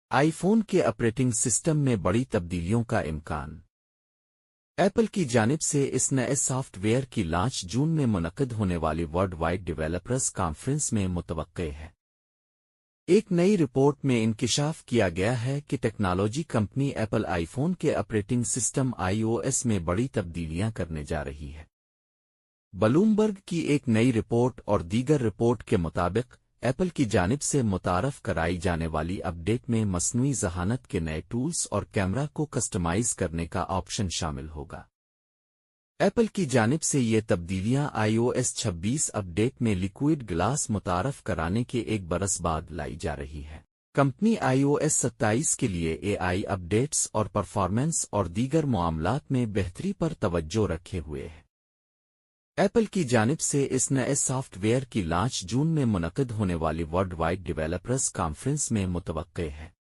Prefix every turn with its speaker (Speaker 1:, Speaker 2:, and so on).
Speaker 1: آئی phone کے operating system میں بڑی تبدیلیوں کا امکان۔ ایپل کی جانب سے اس نئے سافٹ ویئر کی لانچ جون میں منعقد ہونے والی ورلڈ وائڈ ڈیولپرز کانفرنس میں متوقع ہے۔ ایک نئی رپورٹ میں انکشاف کیا گیا ہے کہ ٹیکنالوجی کمپنی ایپل آئی فون کے آپریٹنگ سسٹم iOS میں بڑی تبدیلیاں کرنے جا رہی ہے۔ بلومبرگ کی ایک نئی رپورٹ اور دیگر رپورٹ کے مطابق ایپل کی جانب سے متعارف کرائی جانے والی اپ ڈیٹ میں مصنوعی ذہانت کے نئے ٹولز اور کیمرہ کو کسٹمائز کرنے کا آپشن شامل ہوگا۔ ایپل کی جانب سے یہ تبدیلیاں iOS 26 اپ ڈیٹ میں لیکوئڈ گلاس متعارف کرانے کے ایک برس بعد لائی جا رہی ہے۔ کمپنی iOS 27 کے لیے AI اپ ڈیٹس اور پرفارمنس اور دیگر معاملات میں بہتری پر توجہ رکھے ہوئے ہے۔ ایپل کی جانب سے اس نئے سافٹ ویئر کی لانچ جون میں منعقد ہونے والی ورلڈ وائڈ ڈیولپرز کانفرنس میں متوقع ہے۔